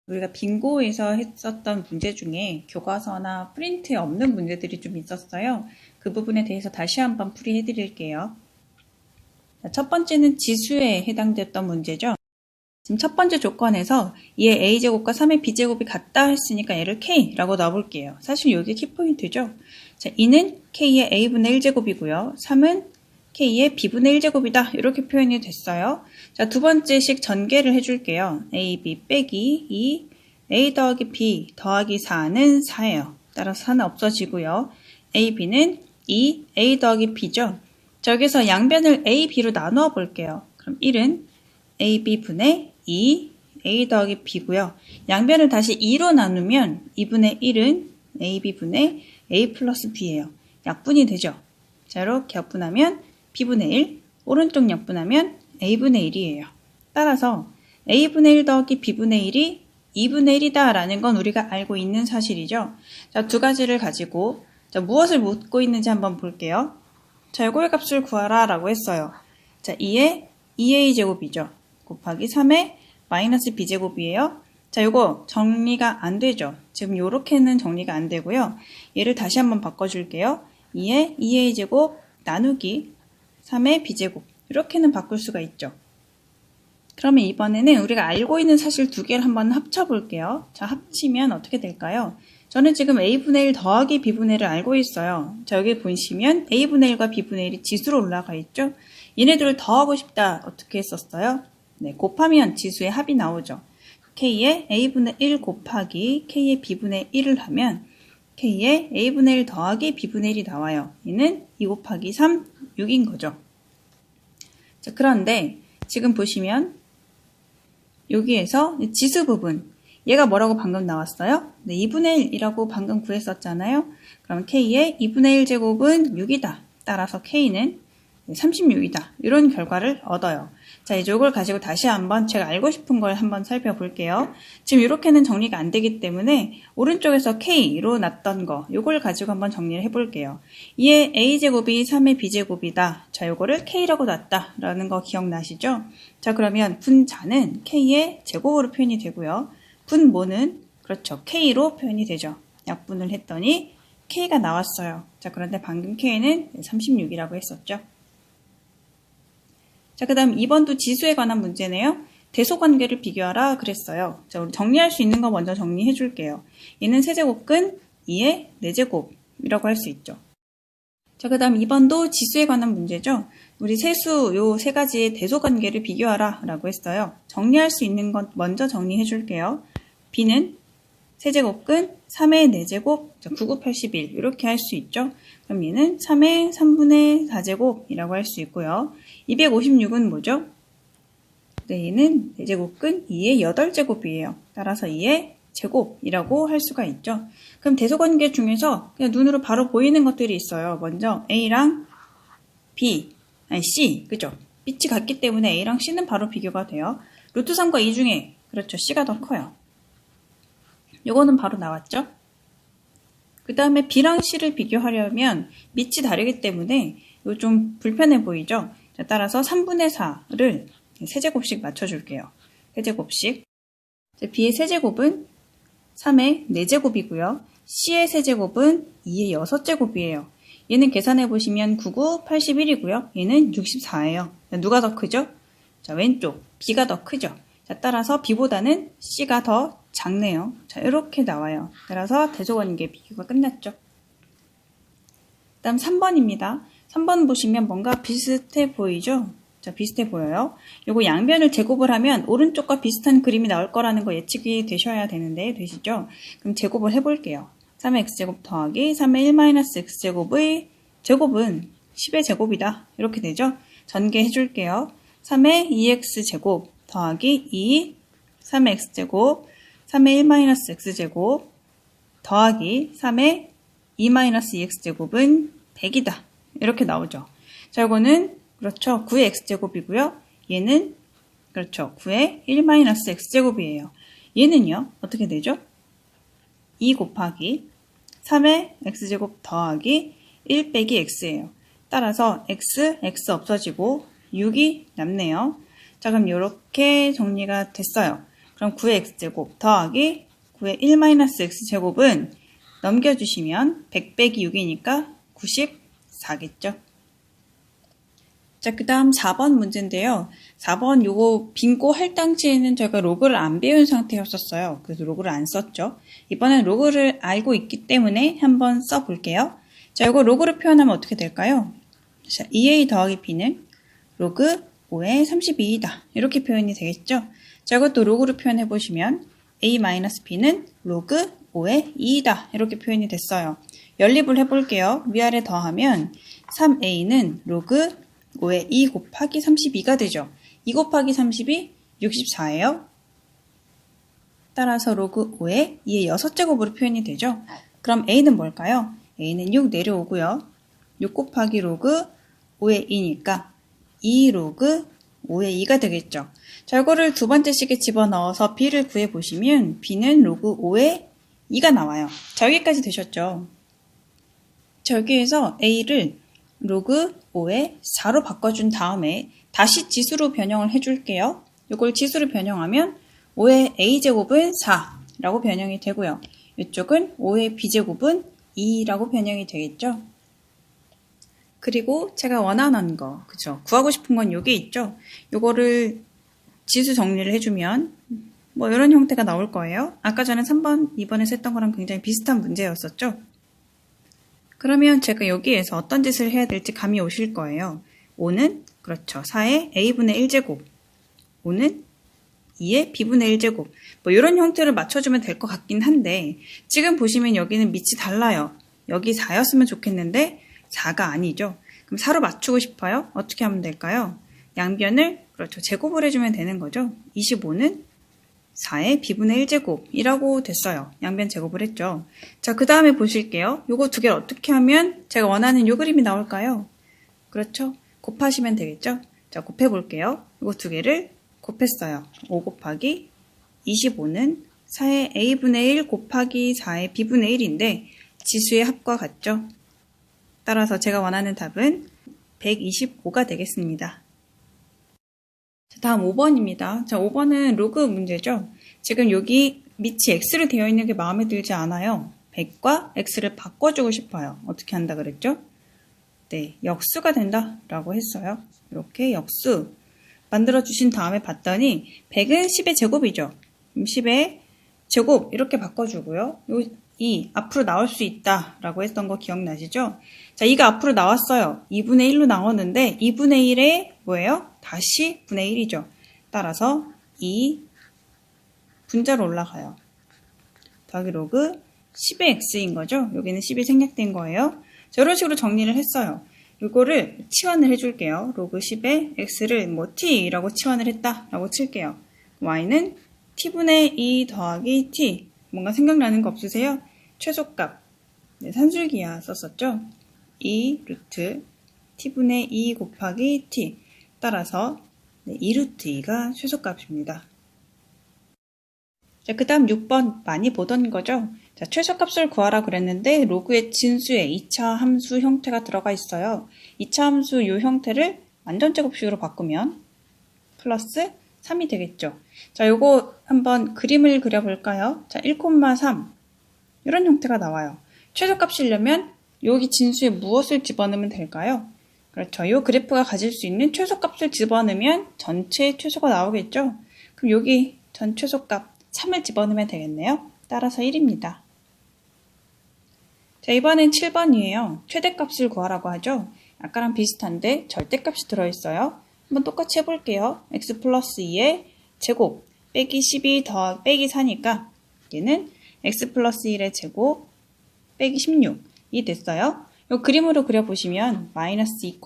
우리가 빙고에서 했었던 문제 중에 교과서나 프린트에 없는 문제들이 좀 있었어요. 그 부분에 대해서 다시 한번 풀이해 드릴게요. 첫 번째는 지수에 해당됐던 문제죠. 지금 첫 번째 조건에서 얘 a제곱과 3의 b제곱이 같다 했으니까 얘를 k라고 넣어볼게요. 사실 이게 키포인트죠. 자, 2는 k의 a분의 1제곱이고요. 3은 k의 b분의 1제곱이다. 이렇게 표현이 됐어요. 자, 두 번째식 전개를 해줄게요. ab 빼기 2, a 더하기 b 더하기 4는 4예요. 따라서 4는 없어지고요. ab는 2, a 더하기 b죠. 자, 여기서 양변을 a, b로 나누어 볼게요. 그럼 1은 ab분의 2, a 더하기 b고요. 양변을 다시 2로 나누면 2분의 1은 ab분의 a 플러스 b예요. 약분이 되죠. 자, 이렇게 약분하면 b분의 1, 오른쪽 약분하면 a분의 1이에요. 따라서 a분의 1 더하기 b분의 1이 2분의 1이다 라는 건 우리가 알고 있는 사실이죠. 자, 두 가지를 가지고 자, 무엇을 묻고 있는지 한번 볼게요. 자, 요거의 값을 구하라 라고 했어요. 자, 2의 2a제곱이죠. 곱하기 3의 마이너스 b제곱이에요. 자, 요거 정리가 안 되죠. 지금 요렇게는 정리가 안 되고요. 얘를 다시 한번 바꿔줄게요. 2의 2a제곱 나누기 3의 b제곱 이렇게는 바꿀 수가 있죠. 그러면 이번에는 우리가 알고 있는 사실 두 개를 한번 합쳐볼게요. 자, 합치면 어떻게 될까요? 저는 지금 a분의 1 더하기 b분의 1을 알고 있어요. 자, 여기 보시면 a분의 1과 b분의 1이 지수로 올라가 있죠. 얘네들을 더하고 싶다. 어떻게 했었어요? 네, 곱하면 지수의 합이 나오죠. k의 a분의 1 곱하기 k의 b분의 1을 하면 k의 a분의 1 더하기 b분의 1이 나와요. 얘는 2 곱하기 3, 6인 거죠. 자, 그런데 지금 보시면 여기에서 지수 부분 얘가 뭐라고 방금 나왔어요? 네, 2분의 1이라고 방금 구했었잖아요. 그럼 k의 2분의 1제곱은 6이다. 따라서 k는 36이다. 이런 결과를 얻어요. 자, 이제 이걸 가지고 다시 한번 제가 알고 싶은 걸 한번 살펴볼게요. 지금 이렇게는 정리가 안 되기 때문에 오른쪽에서 k로 놨던 거 이걸 가지고 한번 정리를 해볼게요. 이에 a제곱이 3의 b제곱이다. 자, 이거를 k라고 놨다 라는 거 기억나시죠? 자, 그러면 분자는 k의 제곱으로 표현이 되고요. 분모는 그렇죠. k로 표현이 되죠. 약분을 했더니 k가 나왔어요. 자, 그런데 방금 k는 36이라고 했었죠. 자, 그 다음 2번도 지수에 관한 문제네요. 대소관계를 비교하라 그랬어요. 자, 우리 정리할 수 있는 거 먼저 정리해 줄게요. 얘는 세제곱근 2의 4제곱이라고 할 수 있죠. 자, 그 다음 2번도 지수에 관한 문제죠. 우리 세수 요 세 가지의 대소관계를 비교하라 라고 했어요. 정리할 수 있는 것 먼저 정리해 줄게요. b는 세제곱근 3의 4제곱, 9, 9, 81 이렇게 할 수 있죠. 그럼 얘는 3의 3분의 4제곱이라고 할 수 있고요. 256은 뭐죠? 네, 얘는 4제곱근 2의 8제곱이에요. 따라서 2의 제곱이라고 할 수가 있죠. 그럼 대소관계 중에서 그냥 눈으로 바로 보이는 것들이 있어요. 먼저 A랑 B, 아니 C, 그죠? 빛이 같기 때문에 A랑 C는 바로 비교가 돼요. 루트 3과 2 중에 그렇죠. C가 더 커요. 요거는 바로 나왔죠? 그 다음에 B랑 C를 비교하려면 밑이 다르기 때문에 이거 좀 불편해 보이죠? 자, 따라서 3분의 4를 세제곱씩 맞춰줄게요. 세제곱씩. 자, B의 세제곱은 3의 4제곱이고요. C의 세제곱은 2의 6제곱이에요. 얘는 계산해보시면 99, 81이고요. 얘는 64예요. 누가 더 크죠? 자, 왼쪽 B가 더 크죠? 자, 따라서 B보다는 C가 더 작네요. 자, 이렇게 나와요. 따라서 대소관계 비교가 끝났죠. 다음 3번입니다. 3번 보시면 뭔가 비슷해 보이죠? 자, 비슷해 보여요. 요거 양변을 제곱을 하면 오른쪽과 비슷한 그림이 나올 거라는 거 예측이 되셔야 되는데 되시죠? 그럼 제곱을 해볼게요. 3의 x제곱 더하기 3의 1-x제곱의 제곱은 10의 제곱이다. 이렇게 되죠? 전개해줄게요. 3의 2x제곱 더하기 2, 3의 x제곱 3의 1-x제곱 더하기 3의 2-2x제곱은 100이다. 이렇게 나오죠. 자, 이거는 그렇죠. 9의 x제곱이고요. 얘는 그렇죠. 9의 1-x제곱이에요. 얘는요. 어떻게 되죠? 2 곱하기 3의 x제곱 더하기 1 빼기 x예요. 따라서 x 없어지고 6이 남네요. 자, 그럼 이렇게 정리가 됐어요. 그럼 9의 x제곱 더하기 9의 1-x제곱은 넘겨주시면 100 빼기 6이니까 94겠죠. 자, 그 다음 4번 문제인데요. 4번 요거 빈고 할당치에는 저희가 로그를 안 배운 상태였었어요. 그래서 로그를 안 썼죠. 이번엔 로그를 알고 있기 때문에 한번 써볼게요. 자, 요거 로그로 표현하면 어떻게 될까요? 자, 2a 더하기 b는 로그 5의 32이다. 이렇게 표현이 되겠죠. 자, 이것도 로그로 표현해보시면 a-b는 로그 5의 2이다. 이렇게 표현이 됐어요. 연립을 해볼게요. 위아래 더하면 3a는 로그 5의 2 곱하기 32가 되죠. 2 곱하기 32, 64예요. 따라서 로그 5의 2의 6제곱으로 표현이 되죠. 그럼 a는 뭘까요? a는 6 내려오고요. 6 곱하기 로그 5의 2니까 2 로그 5의 2가 되겠죠. 자, 이거를 두 번째 식에 집어넣어서 b를 구해보시면 b는 로그 5의 2가 나와요. 자, 여기까지 되셨죠? 자, 여기에서 a를 로그 5의 4로 바꿔준 다음에 다시 지수로 변형을 해줄게요. 이걸 지수로 변형하면 5의 a제곱은 4라고 변형이 되고요. 이쪽은 5의 b제곱은 2라고 변형이 되겠죠. 그리고 제가 원하는 거, 그죠? 구하고 싶은 건 요게 있죠? 요거를 지수 정리를 해주면 뭐 이런 형태가 나올 거예요. 아까 전에 3번, 2번에서 했던 거랑 굉장히 비슷한 문제였었죠? 그러면 제가 여기에서 어떤 짓을 해야 될지 감이 오실 거예요. 5는 그렇죠. 4의 a분의 1제곱, 5는 2의 b분의 1제곱 뭐 이런 형태를 맞춰주면 될 것 같긴 한데 지금 보시면 여기는 밑이 달라요. 여기 4였으면 좋겠는데 4가 아니죠. 그럼 4로 맞추고 싶어요. 어떻게 하면 될까요? 양변을 그렇죠. 제곱을 해주면 되는 거죠. 25는 4의 b분의 1제곱이라고 됐어요. 양변 제곱을 했죠. 자, 그 다음에 보실게요. 요거 두 개를 어떻게 하면 제가 원하는 요 그림이 나올까요? 그렇죠. 곱하시면 되겠죠. 자, 곱해볼게요. 요거 두 개를 곱했어요. 5 곱하기 25는 4의 a분의 1 곱하기 4의 b분의 1인데 지수의 합과 같죠. 따라서 제가 원하는 답은 125가 되겠습니다. 다음 5번입니다. 자, 5번은 로그 문제죠. 지금 여기 밑이 x로 되어 있는 게 마음에 들지 않아요. 100과 x를 바꿔주고 싶어요. 어떻게 한다 그랬죠? 네, 역수가 된다라고 했어요. 이렇게 역수 만들어주신 다음에 봤더니 100은 10의 제곱이죠. 10의 제곱 이렇게 바꿔주고요. 요 2 앞으로 나올 수 있다라고 했던 거 기억나시죠? 자, 2가 앞으로 나왔어요. 2분의 1로 나오는데 2분의 1에 뭐예요? 다시 분의 1이죠. 따라서 2 분자로 올라가요. 더하기 로그 10의 x인 거죠. 여기는 10이 생략된 거예요. 자, 이런 식으로 정리를 했어요. 이거를 치환을 해줄게요. 로그 10의 x를 뭐 t라고 치환을 했다라고 칠게요. y는 t분의 2 더하기 t. 뭔가 생각나는 거 없으세요? 최소값. 네, 산술기하 썼었죠? 2 루트 t분의 2 곱하기 t. 따라서 2 루트 2가 최소값입니다. 자, 그 다음 6번 많이 보던 거죠? 자, 최소값을 구하라 그랬는데 로그의 진수에 2차 함수 형태가 들어가 있어요. 2차 함수 이 형태를 완전제곱식으로 바꾸면 플러스 3이 되겠죠. 자, 요거 한번 그림을 그려볼까요? 자, 1,3 이런 형태가 나와요. 최소값이려면 여기 진수에 무엇을 집어넣으면 될까요? 그렇죠. 이 그래프가 가질 수 있는 최소값을 집어넣으면 전체 최소가 나오겠죠. 그럼 여기 전 최소값 3을 집어넣으면 되겠네요. 따라서 1입니다. 자, 이번엔 7번이에요. 최대값을 구하라고 하죠. 아까랑 비슷한데 절대값이 들어있어요. 한번 똑같이 해볼게요. x 플러스 2의 제곱 빼기 12 더 빼기 4니까 얘는 x 플러스 1의 제곱 빼기 16이 됐어요. 이 그림으로 그려보시면 마이너스 2,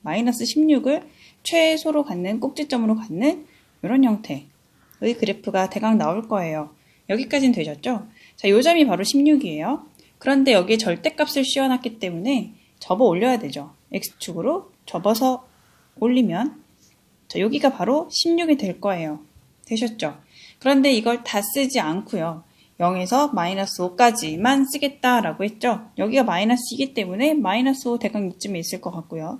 마이너스 16을 최소로 갖는 꼭지점으로 갖는 이런 형태의 그래프가 대강 나올 거예요. 여기까지는 되셨죠? 자, 요 점이 바로 16이에요. 그런데 여기에 절대값을 씌워놨기 때문에 접어 올려야 되죠. x축으로 접어서 올리면 자, 여기가 바로 16이 될 거예요. 되셨죠? 그런데 이걸 다 쓰지 않고요. 0에서 마이너스 5까지만 쓰겠다라고 했죠. 여기가 마이너스이기 때문에 마이너스 5 대강 이쯤에 있을 것 같고요.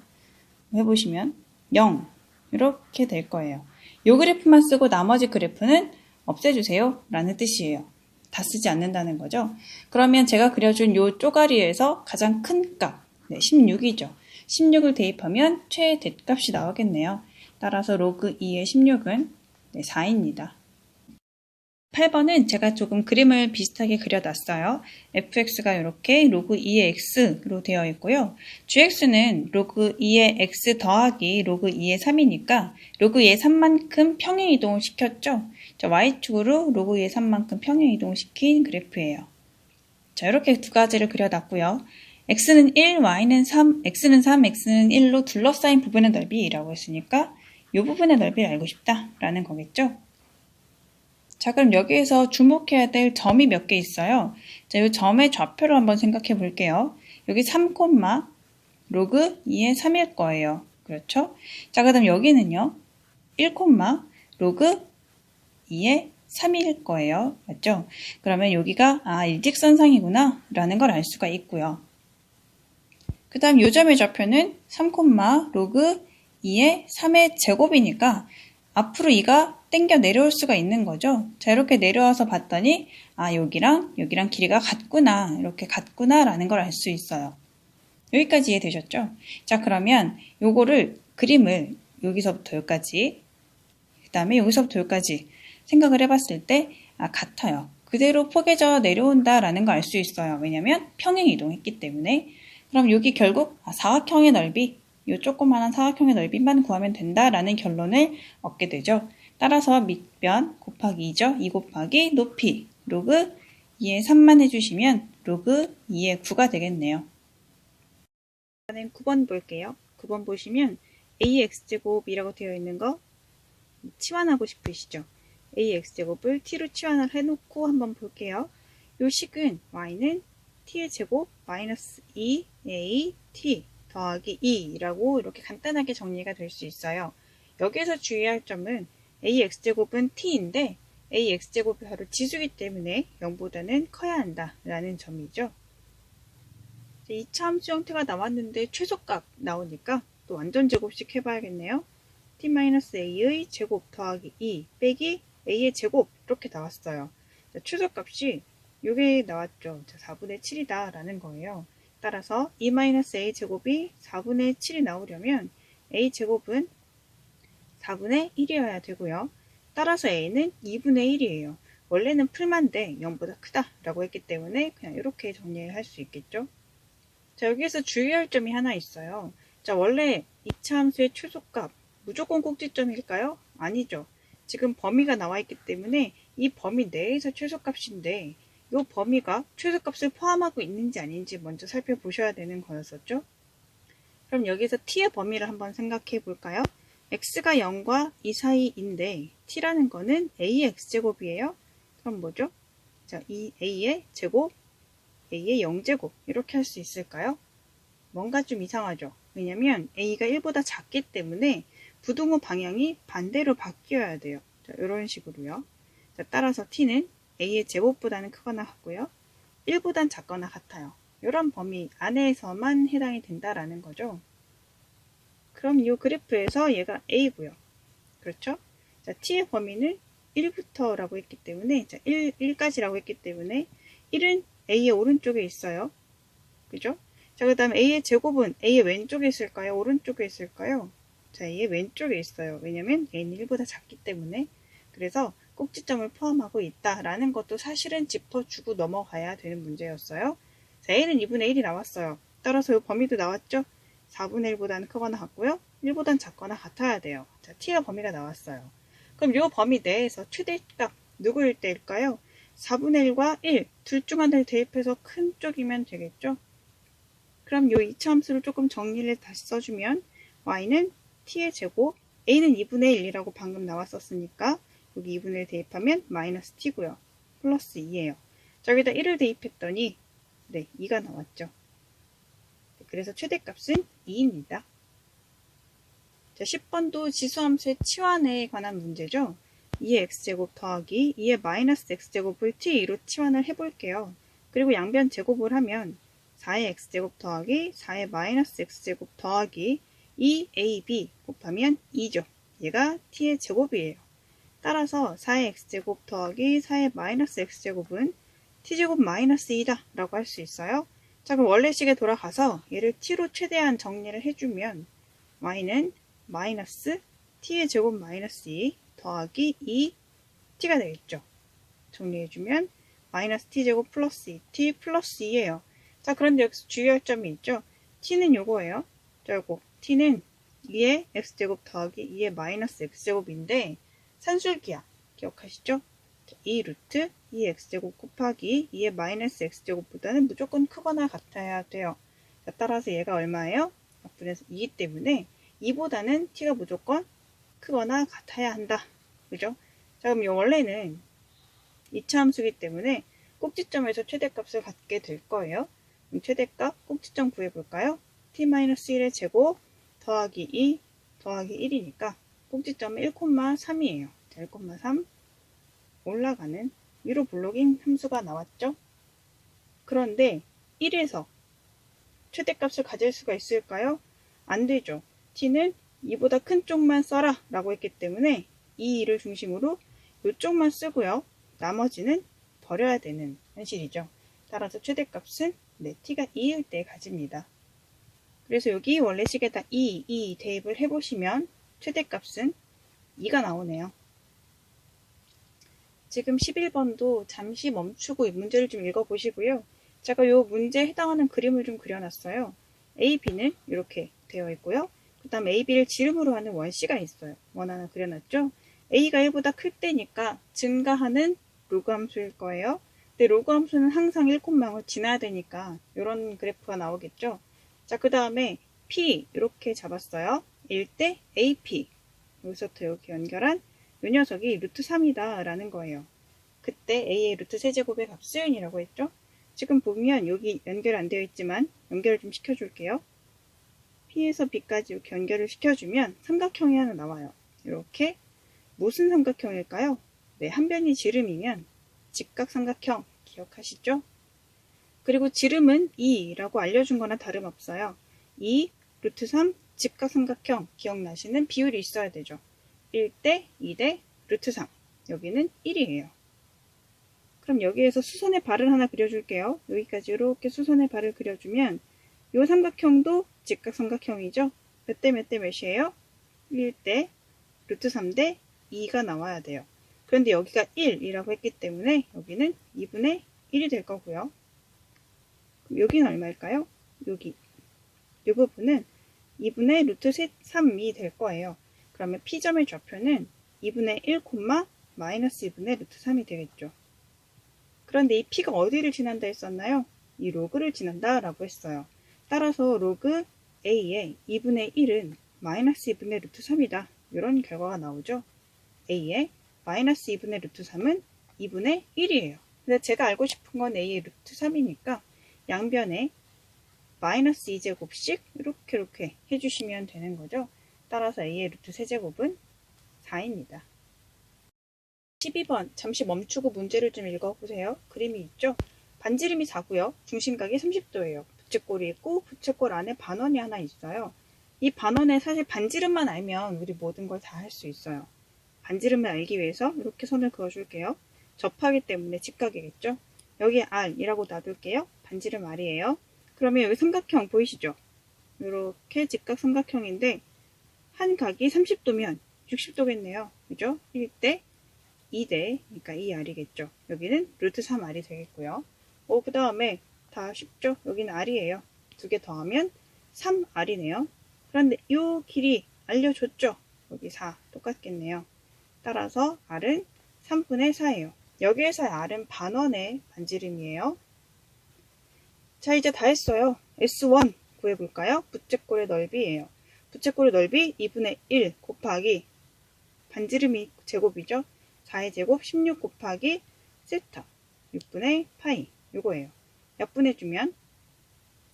해보시면 0 이렇게 될 거예요. 요 그래프만 쓰고 나머지 그래프는 없애주세요 라는 뜻이에요. 다 쓰지 않는다는 거죠. 그러면 제가 그려준 요 쪼가리에서 가장 큰 값, 16이죠. 16을 대입하면 최대값이 나오겠네요. 따라서 로그 2의 16은 4입니다. 8번은 제가 조금 그림을 비슷하게 그려놨어요. fx가 이렇게 로그 2의 x로 되어 있고요. gx는 로그 2의 x 더하기 로그 2의 3이니까 로그 2의 3만큼 평행이동을 시켰죠. 자, y축으로 로그 2의 3만큼 평행이동을 시킨 그래프예요. 자, 이렇게 두 가지를 그려놨고요. x는 1, y는 3, x는 3, x는 1로 둘러싸인 부분의 넓이라고 했으니까 이 부분의 넓이를 알고 싶다라는 거겠죠. 자, 그럼 여기에서 주목해야 될 점이 몇 개 있어요. 자, 이 점의 좌표를 한번 생각해 볼게요. 여기 3, 로그 2의 3일 거예요. 그렇죠? 자, 그 다음 여기는요. 1, 로그 2의 3일 거예요. 맞죠? 그러면 여기가 일직선상이구나 라는 걸 알 수가 있고요. 그 다음 요 점의 좌표는 3, 로그 2의 3의 제곱이니까 앞으로 2가 땡겨 내려올 수가 있는 거죠. 자, 이렇게 내려와서 봤더니 여기랑 길이가 같구나, 이렇게 같구나 라는 걸 알 수 있어요. 여기까지 이해되셨죠? 자, 그러면 요거를 그림을 여기서부터 여기까지, 그 다음에 여기서부터 여기까지 생각을 해봤을 때 같아요. 그대로 포개져 내려온다 라는 걸 알 수 있어요. 왜냐면 평행 이동했기 때문에. 그럼 여기 결국 사각형의 넓이, 이 조그마한 사각형의 넓이만 구하면 된다라는 결론을 얻게 되죠. 따라서 밑변 곱하기 2죠. 2 곱하기 높이 로그 2의 3만 해주시면 로그 2의 9가 되겠네요. 이번엔 9번 볼게요. 9번 보시면 ax제곱이라고 되어 있는 거 치환하고 싶으시죠? ax제곱을 t로 치환을 해놓고 한번 볼게요. 요 식은 y는 t의 제곱 마이너스 2a t 더하기 2라고 이렇게 간단하게 정리가 될 수 있어요. 여기에서 주의할 점은 ax제곱은 t인데 ax제곱이 바로 지수이기 때문에 0보다는 커야 한다 라는 점이죠. 2차 함수 형태가 나왔는데 최소값 나오니까 또 완전 제곱식 해봐야겠네요. t-a의 제곱 더하기 2 빼기 a의 제곱 이렇게 나왔어요. 자, 최소값이 이게 나왔죠. 자, 4분의 7이다 라는 거예요. 따라서 2-a 제곱이 4분의 7이 나오려면 a 제곱은 4분의 1이어야 되고요. 따라서 a는 2분의 1이에요. 원래는 풀만데 0보다 크다 라고 했기 때문에 그냥 이렇게 정리할 수 있겠죠. 자, 여기에서 주의할 점이 하나 있어요. 자, 원래 2차 함수의 최소값 무조건 꼭지점일까요? 아니죠. 지금 범위가 나와 있기 때문에 이 범위 내에서 최소값인데 이 범위가 최소값을 포함하고 있는지 아닌지 먼저 살펴보셔야 되는 거였었죠. 그럼 여기서 t의 범위를 한번 생각해 볼까요? x가 0과 2 사이인데 t라는 거는 a의 x제곱이에요. 그럼 뭐죠? 자, 이 a의 제곱, a의 0제곱 이렇게 할 수 있을까요? 뭔가 좀 이상하죠. 왜냐면 a가 1보다 작기 때문에 부등호 방향이 반대로 바뀌어야 돼요. 자, 이런 식으로요. 자, 따라서 t는 a의 제곱보다는 크거나 같고요. 1보단 작거나 같아요. 이런 범위 안에서만 해당이 된다라는 거죠. 그럼 이 그래프에서 얘가 a고요. 그렇죠? 자, t의 범위는 1부터라고 했기 때문에 1까지라고 했기 때문에 1은 a의 오른쪽에 있어요. 그죠? 자, 그 다음 a의 제곱은 a의 왼쪽에 있을까요? 오른쪽에 있을까요? 자, a의 왼쪽에 있어요. 왜냐면 a는 1보다 작기 때문에. 그래서 꼭지점을 포함하고 있다라는 것도 사실은 짚어주고 넘어가야 되는 문제였어요. 자, a는 2분의 1이 나왔어요. 따라서 이 범위도 나왔죠? 4분의 1보다는 크거나 같고요. 1보다는 작거나 같아야 돼요. 자, t가 범위가 나왔어요. 그럼 이 범위 내에서 최대값 누구일 때일까요? 4분의 1과 1, 둘 중 하나를 대입해서 큰 쪽이면 되겠죠? 그럼 이 2차 함수를 조금 정리를 다시 써주면 y는 t의 제곱, a는 2분의 1이라고 방금 나왔었으니까 여기 2분의 1 대입하면 마이너스 t고요. 플러스 2예요. 자, 여기다 1을 대입했더니 2가 나왔죠. 그래서 최대값은 2입니다. 자, 10번도 지수함수의 치환에 관한 문제죠. 2의 x제곱 더하기 2의 마이너스 x제곱을 t2로 치환을 해볼게요. 그리고 양변 제곱을 하면 4의 x제곱 더하기 4의 마이너스 x제곱 더하기 2ab 곱하면 2죠. 얘가 t의 제곱이에요. 따라서 4의 x제곱 더하기 4의 마이너스 x제곱은 t제곱 마이너스 2다 라고 할 수 있어요. 자, 그럼 원래식에 돌아가서 얘를 t로 최대한 정리를 해주면 y는 마이너스 t의 제곱 마이너스 2 더하기 2t가 되겠죠. 정리해주면 마이너스 t제곱 플러스 2t 플러스 2예요. 자, 그런데 여기서 주의할 점이 있죠. t는 요거예요. 자, 요거 t는 2의 x제곱 더하기 2의 마이너스 x제곱인데 산술기야. 기억하시죠? 2 루트 2x제곱 곱하기 2의 마이너스 x제곱보다는 무조건 크거나 같아야 돼요. 자, 따라서 얘가 얼마예요? 약분해서 2이기 때문에 2보다는 t가 무조건 크거나 같아야 한다. 그죠? 자, 그럼 원래는 2차 함수이기 때문에 꼭지점에서 최대값을 갖게 될 거예요. 그럼 최대값 꼭지점 구해볼까요? t-1의 제곱 더하기 2 더하기 1이니까 꼭지점은 1,3이에요. 1,3 올라가는 위로 블로깅 함수가 나왔죠? 그런데 1에서 최대값을 가질 수가 있을까요? 안 되죠. t는 2보다 큰 쪽만 써라 라고 했기 때문에 이 2를 중심으로 이쪽만 쓰고요. 나머지는 버려야 되는 현실이죠. 따라서 최대값은 t가 2일 때 가집니다. 그래서 여기 원래식에다 2 대입을 해보시면 최대값은 2가 나오네요. 지금 11번도 잠시 멈추고 이 문제를 좀 읽어보시고요. 제가 이 문제에 해당하는 그림을 좀 그려놨어요. A, B는 이렇게 되어 있고요. 그 다음 A, B를 지름으로 하는 원C가 있어요. 원 하나 그려놨죠. A가 1보다 클 때니까 증가하는 로그 함수일 거예요. 근데 로그 함수는 항상 1콤마를 지나야 되니까 이런 그래프가 나오겠죠. 자, 그 다음에 P 이렇게 잡았어요. 1대 AP 여기서부터 이렇게 연결한 이 녀석이 루트 3이다 라는 거예요. 그때 A의 루트 세제곱의 값은 이라고 했죠. 지금 보면 여기 연결 안 되어 있지만 연결을 좀 시켜줄게요. P에서 B까지 이렇게 연결을 시켜주면 삼각형이 하나 나와요. 이렇게 무슨 삼각형일까요? 네, 한 변이 지름이면 직각삼각형 기억하시죠? 그리고 지름은 2라고 알려준 거나 다름없어요. 2, 루트 3, 직각삼각형 기억나시는 비율이 있어야 되죠. 1대 2대 루트 3 여기는 1이에요. 그럼 여기에서 수선의 발을 하나 그려줄게요. 여기까지 이렇게 수선의 발을 그려주면 이 삼각형도 직각삼각형이죠. 몇 대 몇 대 몇이에요? 1대 루트 3대 2가 나와야 돼요. 그런데 여기가 1이라고 했기 때문에 여기는 2분의 1이 될 거고요. 그럼 여기는 얼마일까요? 여기 이 부분은 2분의 루트 3이 될 거예요. 그러면 P점의 좌표는 2분의 1, 마이너스 2분의 루트 3이 되겠죠. 그런데 이 P가 어디를 지난다 했었나요? 이 로그를 지난다 라고 했어요. 따라서 로그 A의 2분의 1은 마이너스 2분의 루트 3이다. 이런 결과가 나오죠. A의 마이너스 2분의 루트 3은 2분의 1이에요. 근데 제가 알고 싶은 건 A의 루트 3이니까 양변에 마이너스 2제곱씩 이렇게 해주시면 되는 거죠. 따라서 A의 루트 세제곱은 4입니다. 12번 잠시 멈추고 문제를 좀 읽어보세요. 그림이 있죠? 반지름이 4고요. 중심각이 30도예요. 부채꼴이 있고 부채꼴 안에 반원이 하나 있어요. 이 반원에 사실 반지름만 알면 우리 모든 걸 다 할 수 있어요. 반지름을 알기 위해서 이렇게 선을 그어줄게요. 접하기 때문에 직각이겠죠? 여기에 R이라고 놔둘게요. 반지름 R이에요. 그러면 여기 삼각형 보이시죠? 이렇게 직각 삼각형인데 한 각이 30도면 60도겠네요. 그죠? 1대 2대 그러니까 2R이겠죠. 여기는 루트 3R이 되겠고요. 그 다음에 다 쉽죠? 여기는 R이에요. 두 개 더하면 3R이네요. 그런데 이 길이 알려줬죠? 여기 4 똑같겠네요. 따라서 R은 3분의 4예요. 여기에서의 R은 반원의 반지름이에요. 자, 이제 다 했어요. S1 구해볼까요? 부채꼴의 넓이에요. 부채꼴의 넓이 2분의 1 곱하기 반지름이 제곱이죠. 4의 제곱 16 곱하기 세타 6분의 파이 요거예요. 약분해주면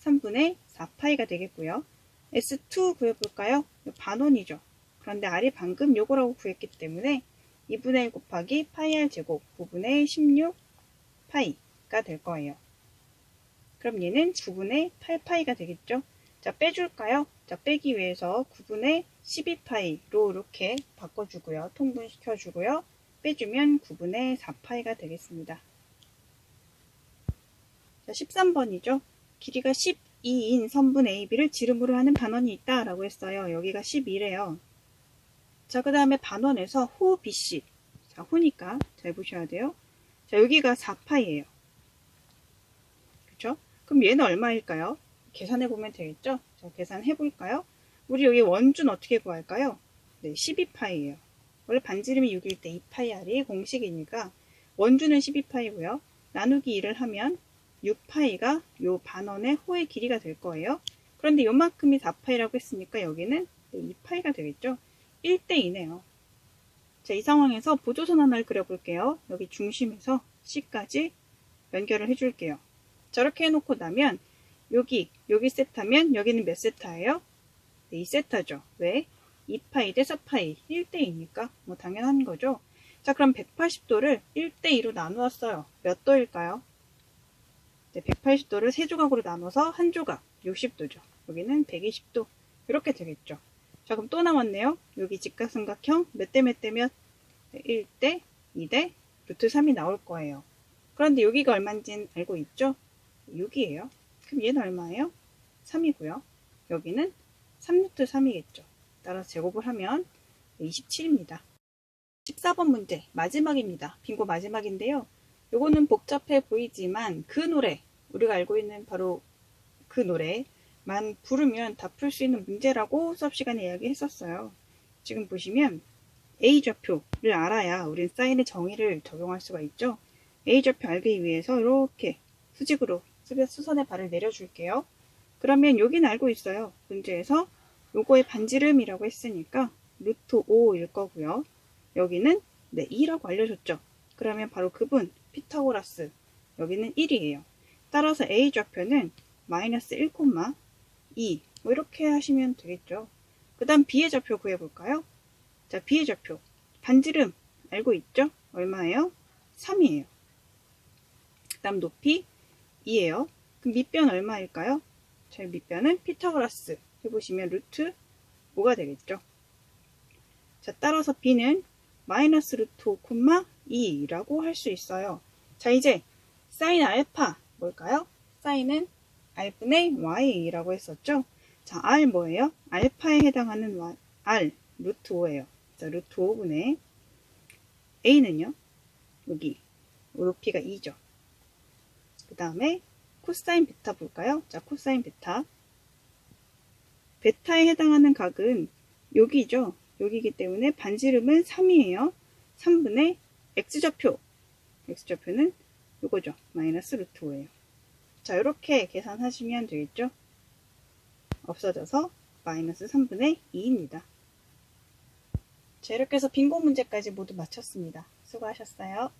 3분의 4파이가 되겠고요. S2 구해볼까요? 반원이죠. 그런데 R이 방금 요거라고 구했기 때문에 2분의 1 곱하기 파이 R 제곱 9분의 16 파이가 될 거예요. 그럼 얘는 9분의 8파이가 되겠죠. 자, 빼줄까요? 자, 빼기 위해서 9분의 12파이로 이렇게 바꿔주고요. 통분시켜주고요. 빼주면 9분의 4파이가 되겠습니다. 자, 13번이죠. 길이가 12인 선분 AB를 지름으로 하는 반원이 있다 라고 했어요. 여기가 12래요. 자, 그 다음에 반원에서 호 BC. 자, 호니까 잘 보셔야 돼요. 자, 여기가 4파이예요. 그쵸? 그럼 얘는 얼마일까요? 계산해 보면 되겠죠? 자, 계산해 볼까요? 우리 여기 원주는 어떻게 구할까요? 네, 12파이예요. 원래 반지름이 6일 때 2파이r이 공식이니까 원주는 12파이고요. 나누기 2를 하면 6파이가 요 반원의 호의 길이가 될 거예요. 그런데 요만큼이 4파이라고 했으니까 여기는 2파이가 되겠죠? 1대2네요. 자, 이 상황에서 보조선 하나를 그려볼게요. 여기 중심에서 C까지 연결을 해줄게요. 저렇게 해놓고 나면 여기 세타면 여기는 몇 세타예요? 네, 2세타죠. 왜? 2파이 대 4파이 1대2니까 뭐 당연한 거죠. 자, 그럼 180도를 1대2로 나누었어요. 몇 도일까요? 네, 180도를 세 조각으로 나눠서 한 조각 60도죠. 여기는 120도 이렇게 되겠죠. 자, 그럼 또 나왔네요. 여기 직각삼각형 몇 대 몇 대 몇? 1대 2대 루트 3이 나올 거예요. 그런데 여기가 얼마인지는 알고 있죠? 6이에요. 그럼 얘는 얼마예요? 3이고요. 여기는 3루트 3이겠죠. 따라서 제곱을 하면 27입니다. 14번 문제 마지막입니다. 빙고 마지막인데요. 요거는 복잡해 보이지만 그 노래, 우리가 알고 있는 바로 그 노래만 부르면 다 풀 수 있는 문제라고 수업 시간에 이야기했었어요. 지금 보시면 A좌표를 알아야 우린 사인의 정의를 적용할 수가 있죠. A좌표 알기 위해서 이렇게 수직으로 수선의 발을 내려줄게요. 그러면 여기는 알고 있어요. 문제에서 요거의 반지름이라고 했으니까 루트 5일 거고요. 여기는 2라고 알려줬죠. 그러면 바로 그분 피타고라스 여기는 1이에요. 따라서 A좌표는 마이너스 1,2 뭐 이렇게 하시면 되겠죠. 그 다음 B의 좌표 구해볼까요? 자, B의 좌표 반지름 알고 있죠? 얼마예요? 3이에요. 그 다음 높이 2예요. 그럼 밑변 얼마일까요? 자, 밑변은 피타고라스 해보시면 루트 5가 되겠죠. 자, 따라서 B는 마이너스 루트 5,2라고 할 수 있어요. 자, 이제 사인 알파 뭘까요? 사인은 R분의 Y라고 했었죠. 자, R 뭐예요? 알파에 해당하는 R 루트 5예요. 자, 루트 5분의 A는요? 여기 높이가 2죠. 그 다음에 코사인 베타 볼까요? 자, 코사인 베타. 베타에 해당하는 각은 여기죠. 여기이기 때문에 반지름은 3이에요. 3분의 X좌표. X좌표는 요거죠. 마이너스 루트 5예요. 자, 이렇게 계산하시면 되겠죠. 없어져서 마이너스 3분의 2입니다. 자, 이렇게 해서 빙고 문제까지 모두 마쳤습니다. 수고하셨어요.